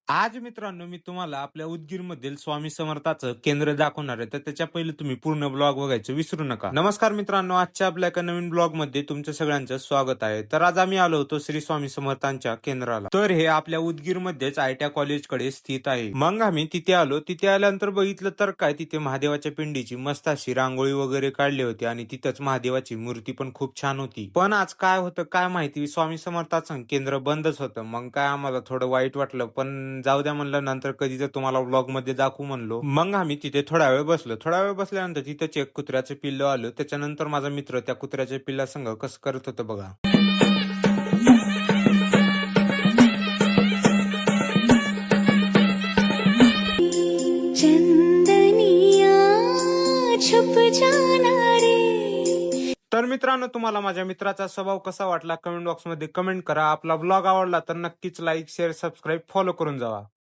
आज मित्रांनो मी तुम्हाला आपल्या उदगीरमधील स्वामी समर्थाचं केंद्र दाखवणार आहे. तर त्याच्या पहिले तुम्ही पूर्ण ब्लॉग बघायचं विसरू नका. नमस्कार मित्रांनो, आजच्या आपल्या एका नवीन ब्लॉगमध्ये तुमचं सगळ्यांचं स्वागत आहे. तर आज आम्ही आलो होतो श्री स्वामी समर्थांच्या केंद्राला. तर हे आपल्या उदगीरमध्येच आयटीआय कॉलेजकडे स्थित आहे. मग आम्ही तिथे आलो. तिथे आल्यानंतर बघितलं तर काय, तिथे महादेवाच्या पिंडीची मस्त अशी रांगोळी वगैरे काढली होती आणि तिथंच महादेवाची मूर्ती पण खूप छान होती. पण आज काय होतं काय माहिती, स्वामी समर्थाचं केंद्र बंदच होतं. मग काय आम्हाला थोडं वाईट वाटलं, पण जाऊ द्या म्हणलं, नंतर कधी तर तुम्हाला व्लॉग मध्ये दाखवू म्हणलो. मग आम्ही तिथे थोडा वेळ बसलो. थोडा वेळ बसल्यानंतर तिथेच एक कुत्र्याचं पिल्ल आलं. त्याच्यानंतर माझा मित्र त्या कुत्र्याच्या पिल्ला संग कसं करत होतं बघा. चंदनिया छुप जाना रे. तर मित्रांनो, तुम्हाला माझ्या मित्राचा स्वभाव कसा वाटला कमेंट बॉक्स मध्ये कमेंट करा. आपला ब्लॉग आवडला तर नक्कीच लाईक शेअर सबस्क्राईब फॉलो करून जावा.